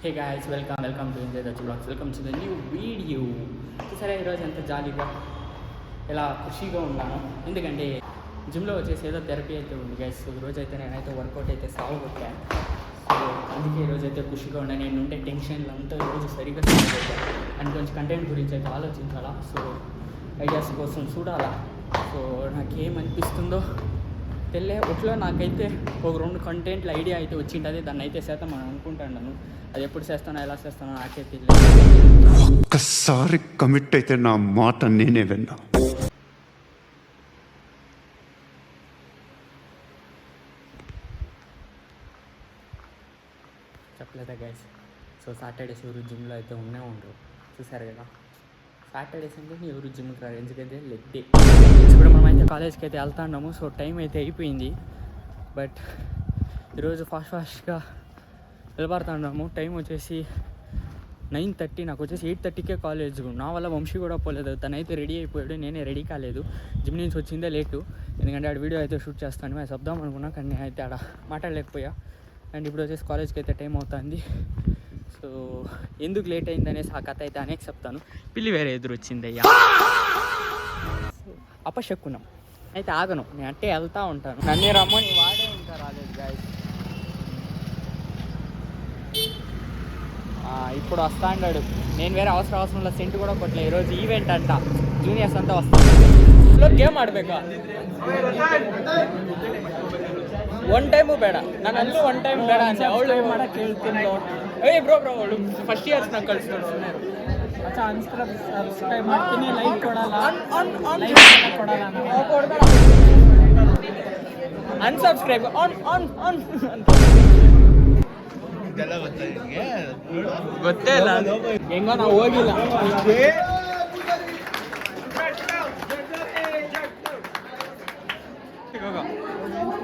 Hey guys welcome to enjoy the blogs welcome to the new video. సరే ఈరోజు అంతా జాలీగా ఇలా ఖుషీగా ఉన్నాను, ఎందుకంటే జిమ్లో వచ్చేసి ఏదో థెరపీ అయితే ఉంది గైస్. ఈరోజు అయితే నేనైతే వర్కౌట్ అయితే సాగు కొట్టాను. సో అందుకే ఈరోజు అయితే ఖుషిగా ఉన్నాను. నేను ఉండే టెన్షన్లు అంతా ఈరోజు సరిగ్గా సాగు కొట్టాను అండ్ కొంచెం కంటెంట్ గురించి అయితే ఆలోచించాలా, సో ఐడియాస్ కోసం చూడాలా. సో నాకేమనిపిస్తుందో తెల్లే ఒట్లో నాకైతే ఒక 2 కంటెంట్ల ఐడియా అయితే వచ్చింటుంది. దాన్ని అయితే శాతం అని అనుకుంటున్నాను. అది ఎప్పుడు చేస్తానో ఎలా చేస్తానో నాకే తెలియదు. ఒక్కసారి కమిట్ అయితే నా మాట నేనే విన్నా. చెప్పలేదా గైస్? సో సాటర్డేస్ ఎవరు జిమ్లో అయితే ఉండరు, చూసారు కదా. సాటర్డేస్ అంటే ఎవరు జిమ్కి రారు, ఎందుకంటే లెగ్ డే. ఇప్పుడు మనమైతే కాలేజ్కి అయితే వెళ్తున్నాము. సో టైం అయితే అయిపోయింది, బట్ ఈరోజు ఫాస్ట్గా వెళ్ళబడుతున్నాము. టైం వచ్చేసి 9:30, నాకు వచ్చేసి 8:30కే కాలేజ్. నా వల్ల వంశీ కూడా పోలేదు, తనైతే రెడీ అయిపోయాడు, నేనే రెడీ కాలేదు. జిమ్ నుంచి వచ్చిందే లేటు, ఎందుకంటే ఆడ వీడియో అయితే షూట్ చేస్తాను అది చెప్దాం అనుకున్నా, కానీ అయితే ఆడ మాట్లాడలేకపోయా. అండ్ ఇప్పుడు వచ్చేసి కాలేజ్కి అయితే టైం అవుతుంది. సో ఎందుకు లేట్ అయింది అనేసి ఆ కథ అయితే అనేక చెప్తాను. పిల్లి వేరే ఎదురు వచ్చింది అయ్యా, అపశక్కున్నాం అయితే ఆగను, నేను అంటే వెళ్తూ ఉంటాను. నన్ను రమ్మని వాడే ఇంకా రాలేదు గాయస్. ఇప్పుడు వస్తా అన్నాడు. నేను వేరే అవసరంలో సెంట్ కూడా కొట్టలే. ఈరోజు ఈవెంట్ అంట, జూనియర్స్ అంతా వస్తాను. ಗೇಮ್ ಆಡ್ಬೇಕಾ? ಒನ್ ಟೈಮು ಬೇಡ, ನಾನು ಅಲ್ಲೂ ಒನ್ ಟೈಮ್ ಬೇಡ ಅಂದೆ. ಅವಳು ಮಾಡಕ್ಕೆ ಹೇಳ್ತೀನಿ. ಬ್ರೋ ಅವಳು ಫಸ್ಟ್ ಇಯರ್ಸ್ ನಾನು ಕಳಿಸ್ಕೊಂಡು ಸುಮ್ಮನೆ ಸಬ್ಸ್ಕ್ರೈಬ್ ಮಾಡ್ತೀನಿ, ಲೈಕ್ ಕೊಡಲ್ಲ, ಅನ್ಸಬ್ಸ್ಕ್ರೈಬ್ ಆನ್ ಗೊತ್ತೇ ಇಲ್ಲ, ಹೆಂಗೋ ನಾವು ಹೋಗಿಲ್ಲ.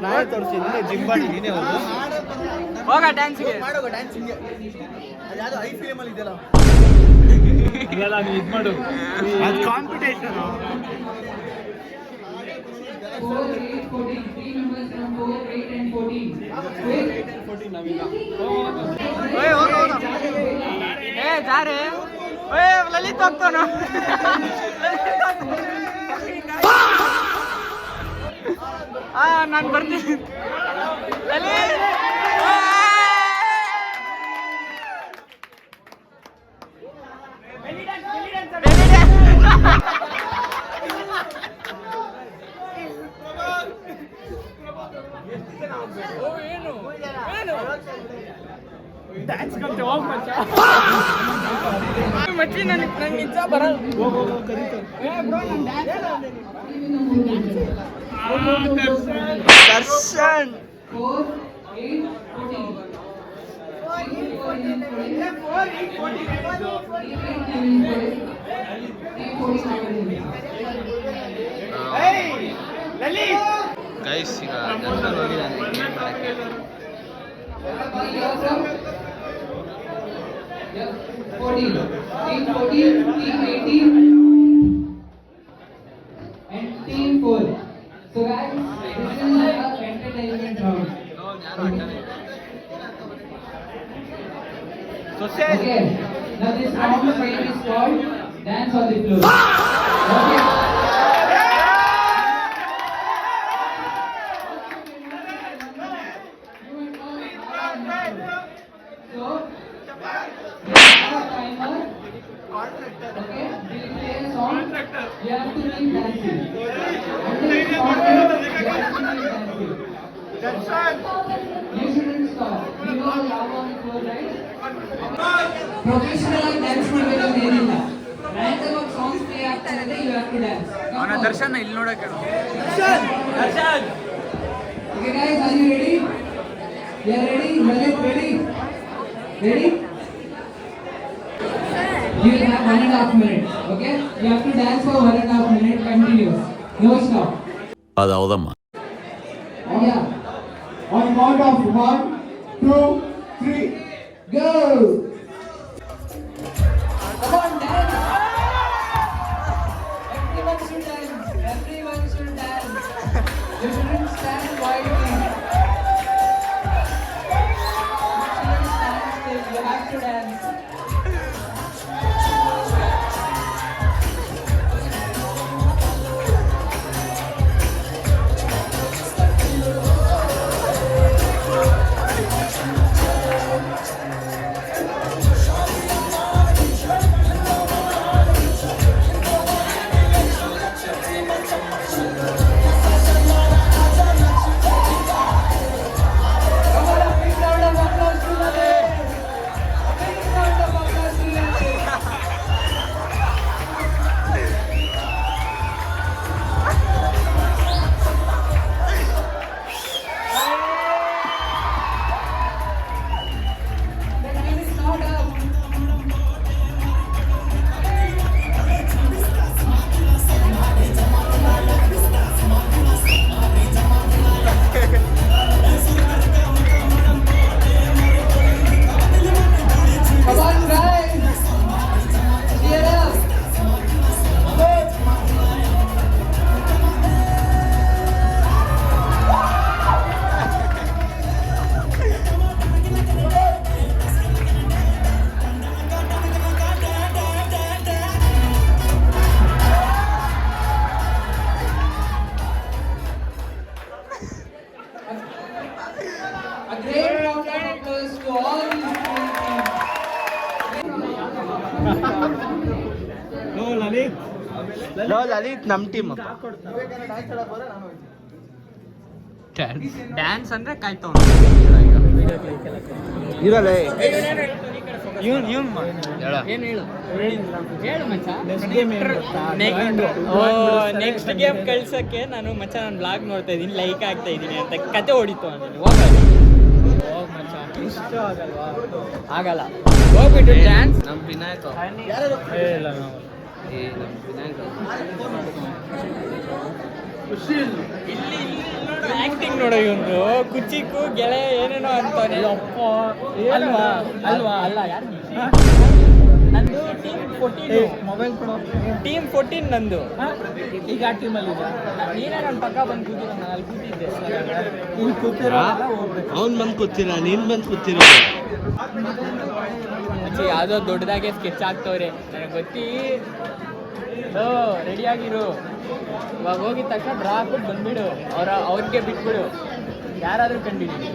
ನಾಳೆ ತೋರಿಸಿದ್ದೀನಿ ಜಿಮ್ ಮಾಡಿ ನೀನೇ ಹೋಗ ಡ್ಯಾನ್ಸ್ಗೆ ಮಾಡೋಗ ಡ್ಯಾನ್ಸಿಂಗ್. ಅದ್ಯಾವುದೋ ಐ ಫಿಲ್ಮಲ್ಲಿ ಇದೆಯಲ್ಲ, ಇಲ್ಲ ನೀ ಇದು ಮಾಡು, ಅದು ಕಾಂಪಿಟೇಷನ್. ಏ ಜಾರೆ ಲಲಿತ್ ಹೋಗ್ತಾನ. ನಾನು ಬರ್ತೀನಿ ಮಚ್ಚಿ ನಂಗೆ ನಿಜ ಬರಲ್ಲ. ದರ್ಶನ್ ಗೈಸ್ ಈಗ ದರ್ಶನ್ ಹೋಗಿದ್ದಾನೆ ಗೇಮ್ ಮಾಡಕ್ಕೆ. and team 4. So guys, this is our entertainment round. Okay, now this round name is called Dance on the Floor. Okay. So, we have a timer. Okay, we'll play a song. You have to keep dancing. Until it's not there, you have to keep dancing. You shouldn't stop. You know love on the floor, right? Professional dance ಮಾಡಬೇಕು ಏನಿಲ್ಲ. Random songs play ಆಗ್ತಿರುತ್ತೆ, you have to dance. ಅವನ ದರ್ಶನ್ ಇಲ್ಲಿ ನೋಡಕ್ಕೆ. Okay guys, are you ready? You are ready? Lalit, ready? Ready? You have 1.5 minutes. Okay? You have to dance for 1.5 minutes continuous. No stop. ಅದು ಹೌದಮ್ಮ. Yeah. On count of 1, 2, 3, go! Come on, dance! Everyone should dance. Everyone should dance. You shouldn't stand quietly. You shouldn't stand still. You have to dance. Come on, a big round of applause to Lale. A big round of applause to Lale. The time is not up. Come on, guys. Cheer up. A great round of applause to all these teams. Lalit ನಮ್ಮ team dance ಅಂದ್ರೆ ಕಾಯ್ತವ ಇರಲ್ಲ ಏನು ಹೇಳು ಮಚ್ಚ next game ಕಳ್ಸಕ್ಕೆ ನಾನು ಮಚ್ಚ ನಾನು blog ನೋಡ್ತಾ ಇದ್ದೀನಿ ಲೈಕ್ ಆಗ್ತಾ ಇದ್ದೀನಿ ಅಂತ ಕತೆ ಹೊಡಿತು ಅಂತೀನಿ ಆಗಲ್ಲ ಹೋಗ್ಬಿಟ್ಟು ಡ್ಯಾನ್ಸ್ ನಮ್ಮ ವಿನಾಯಕ ಇಲ್ಲಿ ಆಕ್ಟಿಂಗ್ ನೋಡೋ ಇವನು ಕುಚಿಕು ಗೆಳೆ ಏನೇನೋ ಅಂತಾನೆ ಅಲ್ವಾ ಅಲ್ಲ ಯಾರು ನಂದು ಟೀಮ್ 14 ಮೊಬೈಲ್ ಕೊಡೋ ಟೀಮ್ 14 ನಂದು ಈಗ ಆ ಟೀಮಲ್ಲಿ ನೀನೇ ನನ್ನ ಪಕ್ಕ ಬಂದು ಕೂತಿರೋ ನಾನು ಅಲ್ಲಿ ಕೂತಿದ್ದೆ ಇಲ್ಲಿ ಕೂತಿರೋ ಹೋಗ್ಬೇಕು. ಅವ್ನು ಬಂದು ಕೂತಿರ ನೀನು ಬಂದು ಕೂತಿರ ಯಾವುದೋ ದೊಡ್ಡದಾಗೆ ಸ್ಕೆಚ್ ಆಗ್ತವ್ರೆ ನನಗೆ ಗೊತ್ತಿ ರೆಡಿ ಆಗಿರು ಇವಾಗ ಹೋಗಿದ ತಕ್ಷಣ ಡ್ರಾ ಹಾಕ್ಬಿಟ್ಟು ಬಂದ್ಬಿಡು ಅವ್ರಿಗೆ ಬಿಟ್ಬಿಡು ಯಾರಾದರೂ ಕಂಡಿದ್ದೀನಿ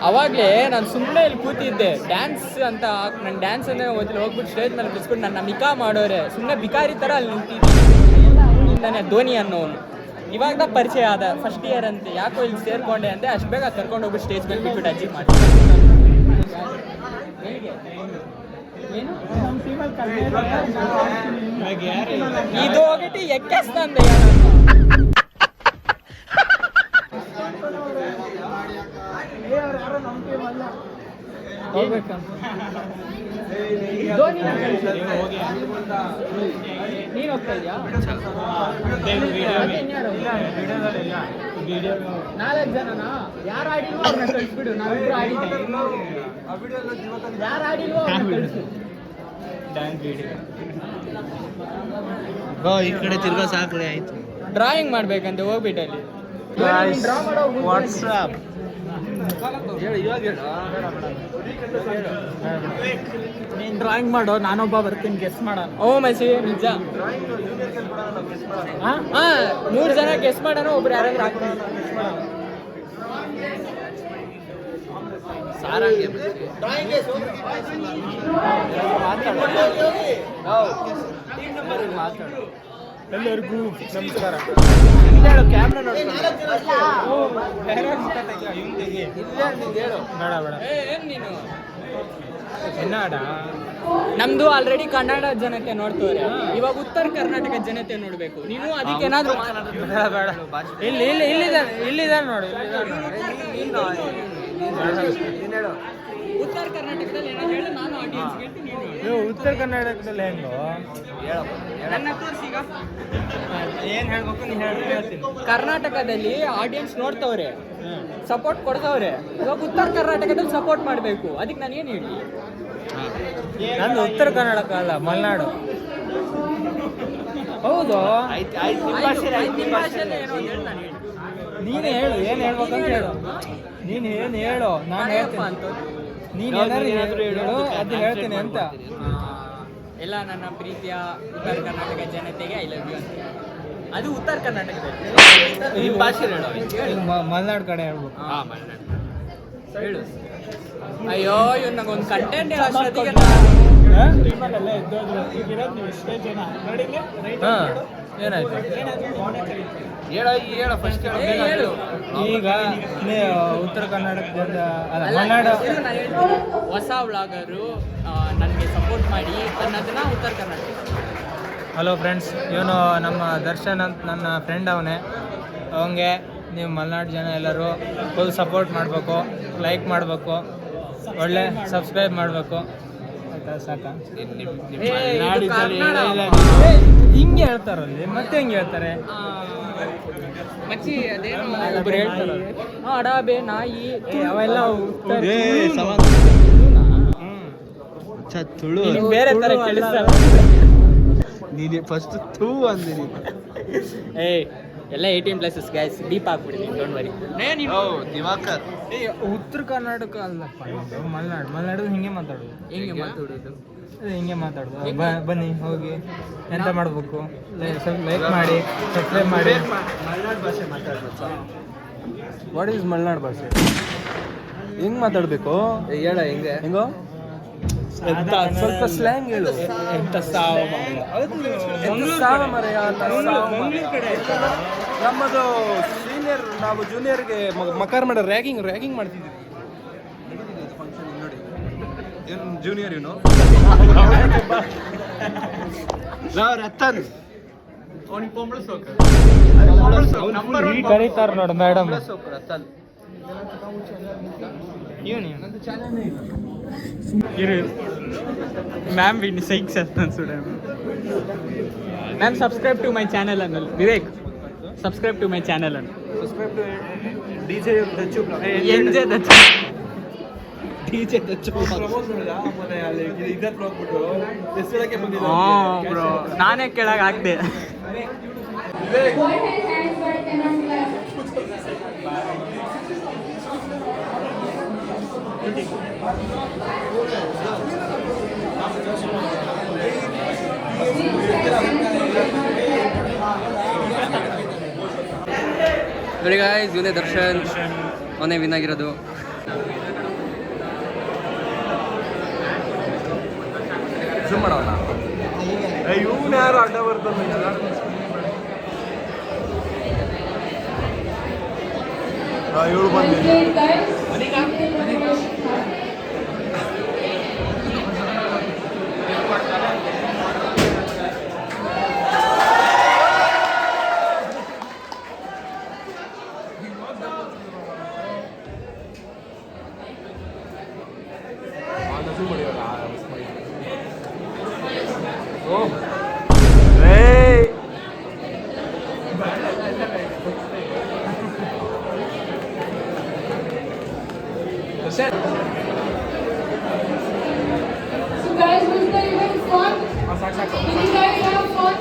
ಅವಾಗಲೇ ನಾನು ಸುಮ್ಮನೆ ಇಲ್ಲಿ ಕೂತಿದ್ದೆ ಡ್ಯಾನ್ಸ್ ಅಂತ ನಂಗೆ ಡ್ಯಾನ್ಸ್ ಅಂದರೆ ಗೊತ್ತಿಲ್ಲ ಹೋಗ್ಬಿಟ್ಟು ಸ್ಟೇಜ್ ಮೇಲೆ ಬಿಸ್ಬಿಟ್ಟು ನನ್ನ ಮಿಕಾ ಮಾಡೋರೆ ಸುಮ್ಮನೆ ಬಿಕಾರಿ ಥರ ಅಲ್ಲಿ ನಿಂತಿದ್ದೆ ಧೋನಿ ಅನ್ನೋನು ಇವಾಗ ಪರಿಚಯ ಆದ ಫಸ್ಟ್ ಇಯರ್ ಅಂತೆ ಯಾಕೋ ಇಲ್ಲಿ ಸೇರ್ಕೊಂಡೆ ಅಂತೆ ಅಷ್ಟು ಬೇಗ ಕರ್ಕೊಂಡು ಹೋಗ್ಬಿಟ್ಟು ಸ್ಟೇಜ್ ಮೇಲೆ ಬಿಟ್ಬಿಟ್ಟು ಅಜ್ಜಿ ಮಾಡಿ ಏನು ನಮ್ಮ ಟೀಮಲ್ಲಿ ಕಲ್ತಿರೋ ಇದು ಹೋಗಿಟ್ಟು ಎಕ್ಕೆಸ್ತಂದೆ ಹೋಗ್ಬೇಕಂತ ನೀನು ಹೋಗ್ತಾ ಇದೆಯಾ ನಾಲ್ಕು ಜನನಾ ಯಾರು ಆಡಿಲ್ವೋ ಅವ್ರನ್ನ ಕಳಿಸ್ಬಿಡು ನಾವಿಬ್ರು ಆಡಿದ್ದೀವಿ ಯಾರು ಆಡಿಲ್ವೋ ಅವ್ರನ್ನ ಕಳಿಸು ಈ ಕಡೆ ತಿರ್ಗಾ ಸಾಕ್ರೆ ಆಯ್ತು ಡ್ರಾಯಿಂಗ್ ಮಾಡ್ಬೇಕಂತೆ ಹೋಗ್ಬಿಟ್ಟು ಅಲ್ಲಿ ಡ್ರಾ ಮಾಡೋ ವಾಟ್ಸಪ್ ನೀನು ಡ್ರಾಯಿಂಗ್ ಮಾಡೋ ನಾನೊಬ್ಬ ಬರ್ತೀನಿ ಗೆಸ್ ಮಾಡೋಣ. ಓ ಮಸಿ ನಿಜ ಹಾ 3 ಜನ ಗೆಸ್ ಮಾಡೋಣ ಒಬ್ರು ಯಾರಾದ್ರೂ ಹಾಕೋಣ ಸಾರಂಗೆ ಎಲ್ಲರಿಗೂ ನಮಸ್ಕಾರ. ಕ್ಯಾಮ್ರಾ ಬೇಡ ಬೇಡ ಏನ್ ನೀನು ಕನ್ನಡ ನಮ್ದು ಆಲ್ರೆಡಿ ಕನ್ನಡ ಜನತೆ ನೋಡ್ತವ್ರೆ ಇವಾಗ ಉತ್ತರ ಕರ್ನಾಟಕ ಜನತೆ ನೋಡ್ಬೇಕು ನೀನು ಅದಕ್ಕೆ ಏನಾದ್ರು ಬೇಡ ಇಲ್ಲಿ ಇಲ್ಲಿ ಇಲ್ಲಿದ್ದಾರೆ ನೋಡಿ ಉತ್ತರ ಕರ್ನಾಟಕದಲ್ಲಿ ಏನಾದ್ರು ಹೇಳು ನಾನು ಆಡಿಯನ್ಸ್ ಹೇಳ್ತೀನಿ ನೀನು ಹೇಳು. ನೀವು ಉತ್ತರ ಕರ್ನಾಟಕದಲ್ಲಿ ಹೆಂಗೋ ನನ್ನ ತೋರ್ಸಿ ಈಗ ಏನು ಹೇಳ್ಬೇಕು ನೀನು ಹೇಳ್ತೀನಿ. ಕರ್ನಾಟಕದಲ್ಲಿ ಆಡಿಯನ್ಸ್ ನೋಡ್ತವ್ರೆ ಸಪೋರ್ಟ್ ಕೊಡ್ತವ್ರೆ ಇವಾಗ ಉತ್ತರ ಕರ್ನಾಟಕದಲ್ಲಿ ಸಪೋರ್ಟ್ ಮಾಡಬೇಕು ಅದಕ್ಕೆ ನಾನು ಏನು ಹೇಳಿ ನಂದು ಉತ್ತರ ಕರ್ನಾಟಕ ಅಲ್ಲ ಮಲೆನಾಡು. ಹೌದು ನಿಮ್ಮ ಭಾಷೆಯಲ್ಲಿ ಏನೋ ಒಂದು ಹೇಳು ನಾನು ಹೇಳಿ ನೀನು ಹೇಳು ಏನು ಹೇಳ್ಬೇಕಂತ ಹೇಳು. ನೀನು ಏನು ಹೇಳು ನಾನು ಮನೆಯಪ್ಪ ಹೇಳ್ತೀನಿ. ಅಂತ ನೀನು ಏನಾದ್ರು ಹೇಳು ಅದು ಹೇಳ್ತೇನೆ ಅಂತ. ಎಲ್ಲ ನನ್ನ ಪ್ರೀತಿಯ ಉತ್ತರ ಕರ್ನಾಟಕ ಜನತೆಗೆ ಐ ಲವ್ ಯು ಅಂತ. ಅದು ಉತ್ತರ ಕರ್ನಾಟಕದಲ್ಲಿ ಈ ಭಾಷೆ ಹೇಳೋ ಮಲೆನಾಡು ಕಡೆ ಹೇಳ್ಬೇಕು. ಹಾಂ ಮಲೆನಾಡು ಹೇಳು. ಅಯ್ಯೋ ಇವ್ ನಂಗೊಂದು ಕಂಟೆಂಟ್ ಹೇಳೋಷ್ಟೊತ್ತಿಗೆ ಟೀಮಲ್ಲೆಲ್ಲ ಎದ್ದೋದ್ರು. ಈಗಿರೋದು ನೀವು ಇಷ್ಟೇ ಜನ ನೋಡಿಗೆ ಏನಾಯ್ತು ಹೇಳ ಫಸ್ಟ್ ಹೇಳು. ಈಗ ಉತ್ತರ ಕರ್ನಾಟಕದಿಂದ ಅಲ್ಲ, ಅಲ್ಲ, ಮಲೆನಾಡು ಇದು ನಾನು ಹೇಳ್ತೀನಿ. ಹೊಸ ವ್ಲಾಗರು ನನಗೆ ಸಪೋರ್ಟ್ ಮಾಡಿ ಅನ್ನೋದನ್ನ ಉತ್ತರ ಕರ್ನಾಟಕ. ಹಲೋ ಫ್ರೆಂಡ್ಸ್, ಇವನು ನಮ್ಮ ದರ್ಶನ್ ಅಂತ ನನ್ನ ಫ್ರೆಂಡ್ ಅವನೇ. ಅವಂಗೆ ನೀವು ಮಲೆನಾಡು ಜನ ಎಲ್ಲರೂ ಫುಲ್ ಸಪೋರ್ಟ್ ಮಾಡಬೇಕು, ಲೈಕ್ ಮಾಡಬೇಕು, ಒಳ್ಳೆ ಸಬ್ಸ್ಕ್ರೈಬ್ ಮಾಡಬೇಕು ಆಯ್ತಾ? ಸಾಕಾ? ಹಿಂಗೆ ಹೇಳ್ತಾರಲ್ಲಿ ಮತ್ತೆ ಹೆಂಗೆ ಹೇಳ್ತಾರೆ? ಮಚ್ಚಿ ಅದೇನು ಒಬ್ರು ಹೇಳ್ತಾರೆ ಅಡಾಬೆ ನಾಯಿ ಅವೆಲ್ಲ ತುಳು ಬೇರೆ ಥರ ಕೇಳಿಸ್ತಾರೆ. ನೀನು ಫಸ್ಟ್ ಥೂ ಅಂದಿನಿ. ಎಲ್ಲ 18+ ಗೈಸ್ ಡೀಪ್ ಆಗ್ಬಿಡ್ತೀನಿ, ಡೋಂಟ್ ವರಿ. ದಿವಾಕರ್ ಉತ್ತರ ಕರ್ನಾಟಕ ಅಲ್ಲಪ್ಪ, ಮಲೆನಾಡು ಹಿಂಗೆ ಮಾತಾಡೋದು. ಹೆಂಗೆ ಮಾತಾಡೋದು? ಹಿಂಗೆ ಮಾತಾಡೋದು. ಬನ್ನಿ ಹೋಗಿ ಎಂತ ಮಾಡಬೇಕು, ಲೈಕ್ ಮಾಡಿ, ಸಬ್ಸ್ಕ್ರೈಬ್ ಮಾಡಿ. ಮಲೆನಾಡು ಭಾಷೆ ಮಾತಾಡ್ಬೇಕು. ವಾಟ್ ಈಸ್ ಮಲೆನಾಡು ಭಾಷೆ? ಹೆಂಗೆ ಮಾತಾಡಬೇಕು ಹೇಳ ಹೆಂಗೆ ಹೆಂಗೋ ಸ್ವಲ್ಪ ಸ್ಲ್ಯಾಂಗ್ ಹೇಳು. ನಮ್ಮದು ಸೀನಿಯರ್, ನಾವು ಜೂನಿಯರ್ಗೆ ಮಕಾರ ಮಾಡೋ ರ್ಯಾಗಿಂಗ್ ಮಾಡ್ತಿದ್ವಿ. ಏನು ಜೂನಿಯರ್ ಇವನು ರತನ್ ಕರೀತಾರ ನೋಡು ಮೇಡಮ್. ರತನ್ ಮ್ಯಾಮ್ ವಿನ್ ಸೈಕ್ಸ್ ಅನ್ಸುಡೆ. Ma'am subscribe to my channel ಅನ್ನಲ್ಲ Vivek, subscribe to my channel ಅನ್ನು. Subscribe to DJ Dachu. MJ Dachu. DJ Dachu. Bro ನಾನೇ ಕೇಳಾಗ ಆಗ್ದೆ. Boy has hands but cannot clap. ನೋಡಿ ಗಾಯ್ಸ್, ಇವನೇ ದರ್ಶನ್, ಅವನೇ ವಿನ್ ಆಗಿರೋದು. ಇವನು ಯಾರು ಅಡ್ಡ ಬರ್ತಾನೆ? ಇವಳು Well played, guys. So guys, was the event fun? Did you guys have fun?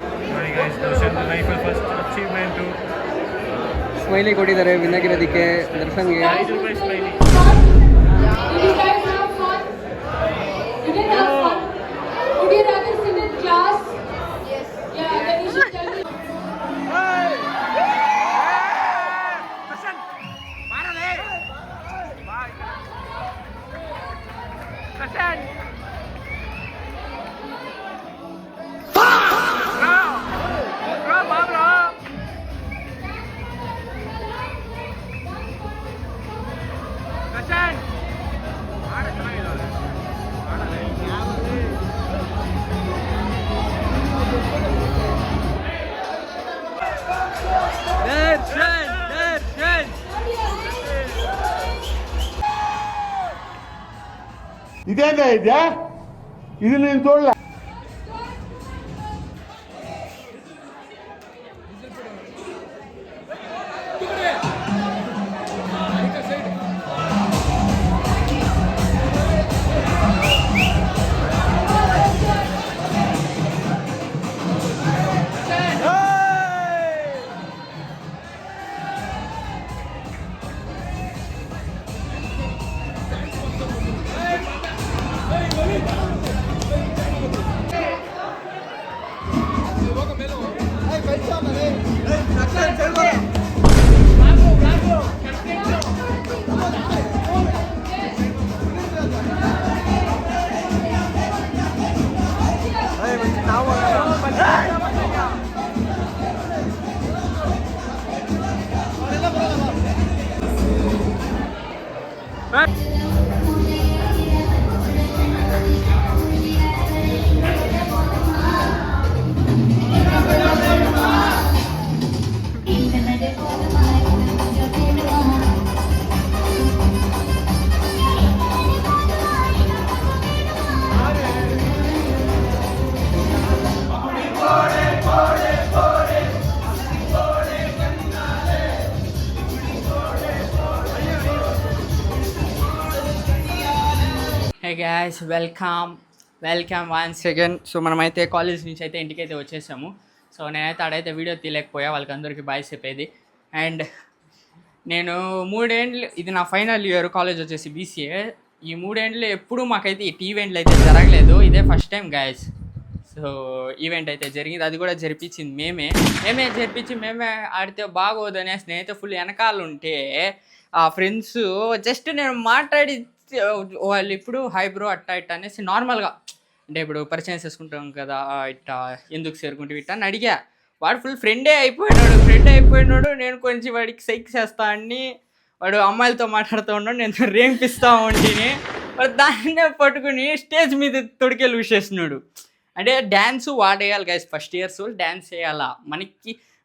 Smiley ಕೊಟ್ಟಿದ್ದಾರೆ ವಿನ್ ಆಗಿರೋದಕ್ಕೆ ದರ್ಶನ್ಗೆ. Guys, was the event fun? Did you guys have fun? You didn't have fun? Would you rather sit in class? Yes. Yeah, then you should tell me. ಇದೇನ ಇದೆಯಾ? ಇದು ನೀನು ತೋಳ್ಳ. Hey guys welcome once again. So మనమైతే college నుంచి అయితే ఇంటికైతే వచ్చేసాము. సో నేనైతే ఆడైతే వీడియో తీయలేకపోయా, వాళ్ళకి అందరికీ బాయ్ చెప్పేది. అండ్ నేను 3 ఏండ్లు, ఇది నా ఫైనల్ ఇయర్ కాలేజ్ వచ్చేసి బీసీఏ. ఈ 3 ఏండ్లు ఎప్పుడూ మాకైతే ఈ ఈవెంట్లు అయితే జరగలేదు, ఇదే first time guys. So event అయితే జరిగింది, అది కూడా జరిపించింది మేమే జరిపించి మేమే ఆడితే బాగోదు అనేసి నేనైతే ఫుల్ వెనకాల ఉంటే ఆ ఫ్రెండ్స్ జస్ట్ నేను మాట్లాడి వాళ్ళు ఇప్పుడు హై బ్రో అట్టా ఇట్టా అనేసి నార్మల్గా, అంటే ఇప్పుడు పరిచయం చేసుకుంటాం కదా ఇట్టా ఎందుకు చేరుకుంటే ఇట్టా అని అడిగా. వాడు ఫుల్ ఫ్రెండే అయిపోయినాడు. నేను కొంచెం వాడికి సైక్ చేస్తా అని, వాడు అమ్మాయిలతో మాట్లాడుతూ ఉన్నాడు, నేను రేంపిస్తూ ఉంటేనే వాడు దాన్నే పట్టుకుని స్టేజ్ మీద తొడికే లూజ్ చేస్తున్నాడు. అంటే డ్యాన్స్ వాడేయాలి గైస్, ఫస్ట్ ఇయర్స్ డ్యాన్స్ వేయాలా.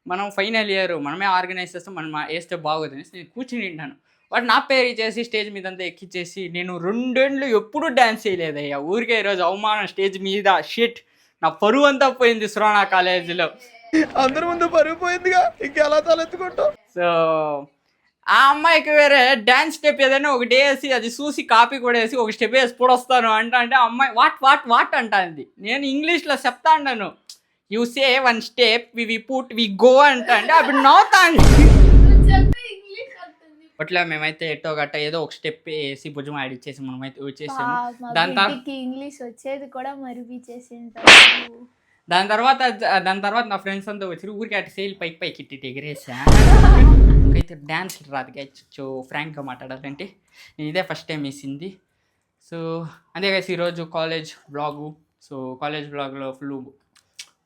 మనం ఫైనల్ ఇయర్ మనమే ఆర్గనైజ్ చేస్తాం, మనం వేస్తే బాగోదు అనేసి నేను కూర్చుని వింటాను. వాడు నా పేరు చేసి స్టేజ్ మీద అంతా ఎక్కిచ్చేసి, నేను 2 ఏళ్ళు ఎప్పుడూ డ్యాన్స్ చేయలేదయ్యా, ఊరికే ఈరోజు అవమానం స్టేజ్ మీద. షిట్, నా పరువు అంతా పోయింది శ్రోనా కాలేజీలో. అందరి ముందు పరుగు పోయిందిగా, ఇంకెలా తలెత్తుకుంటావు? సో ఆ అమ్మాయికి వేరే డ్యాన్స్ స్టెప్ ఏదైనా ఒకటి వేసి అది చూసి కాపీ కూడా వేసి ఒక స్టెప్ వేసి పొడొస్తాను అంటే అమ్మాయి వాట్ అంటుంది. నేను ఇంగ్లీష్లో చెప్తా అన్నాను, you say 1 step we go అంటే అప్పుడు నవ్వుతాను. అట్లా మేమైతే ఎట్టో గట్ట ఏదో ఒక స్టెప్ వేసి భుజం ఆడిచ్చేసి మనమైతే వచ్చేసాము. ఇంగ్లీష్ వచ్చేది కూడా దాని తర్వాత నా ఫ్రెండ్స్ అంతా వచ్చి ఊరికి అటు సేల్ పైకి ఇట్టి ఎగిరేసా. అయితే డ్యాన్స్ రాదు గైచు, ఫ్రాంక్గా మాట్లాడాలంటే నేను ఇదే ఫస్ట్ టైం వేసింది. సో అంతే గైస్ ఈరోజు కాలేజ్ బ్లాగు. సో కాలేజ్ బ్లాగ్లో ఫుల్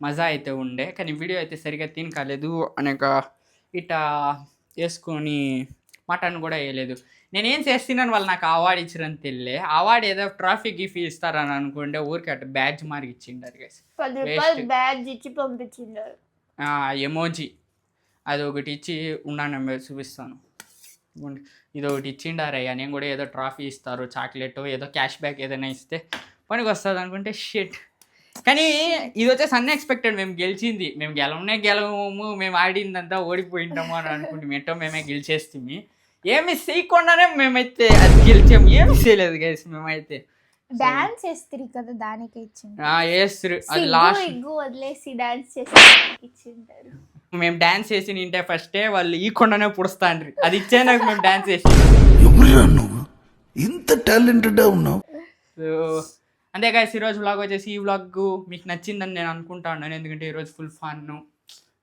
మజా అయితే ఉండే, కానీ వీడియో అయితే సరిగ్గా తిని కాలేదు అనేక ఇట్లా వేసుకొని మటన్ కూడా వేయలేదు. నేనేం చేస్తున్నాను, వాళ్ళు నాకు అవార్డు ఇచ్చారని తెలియలే. అవార్డు ఏదో ట్రాఫీ గిఫీ ఇస్తారని అనుకుంటే ఊరికి అటు బ్యాడ్జ్ మార్కి ఇచ్చిండారు గైస్, బ్యాడ్జ్ ఇచ్చి పంపించిండారు. ఎమోజీ అది ఒకటి ఇచ్చి ఉన్నాను, మేము చూపిస్తాను. ఇది ఒకటి ఇచ్చిండారయ్యా, నేను కూడా ఏదో ట్రాఫీ ఇస్తారు, చాక్లెట్ ఏదో క్యాష్ బ్యాక్ ఏదైనా ఇస్తే పనికి వస్తుంది అనుకుంటే షిట్. కానీ ఇది వచ్చేసి అన్ఎక్స్పెక్టెడ్. మేము గెలవము, మేము ఆడిందంతా ఓడిపోయింటాము అని అనుకుంటే మేమే గెలిచేస్తుంది. ఏమి చేయకుండానే మేమైతే అది గెలిచాము, ఏమి చేయలేదు గైస్. మేమైతే డాన్స్ చేస్తారు కదా, దానికి ఇచ్చింది. వేస్తారు అది లాస్ట్ వదిలేసి డాన్స్ చేసి ఇచ్చింటారు. మేము డాన్స్ చేసి నింటే ఫస్టే వాళ్ళు ఈ కొండనే పుడుస్తాండ్రి, అది ఇచ్చే నాకు మేము డాన్స్ చేసి. ఇంత టాలెంటెడ్ ఉన్నావు. సో అంతే గైస్, ఈరోజు వ్లాగ్ వచ్చేసి ఈ వ్లాగ్ మీకు నచ్చిందని నేను అనుకుంటా ఉన్నాను, ఎందుకంటే ఈరోజు ఫుల్ ఫన్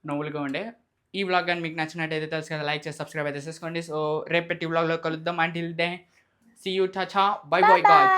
నవ్వులుగా ఉండే. ఈ వ్లాగ్ కానీ మీకు నచ్చినట్టయితే తెలుసు కదా, లైక్ చేసి సబ్స్క్రైబ్ అయితే చేసుకోండి. సో రేపటి వ్లాగ్లో కలుద్దాం. అంటిల్ దే సీ యూ, టాటా, బై బై గాడ్.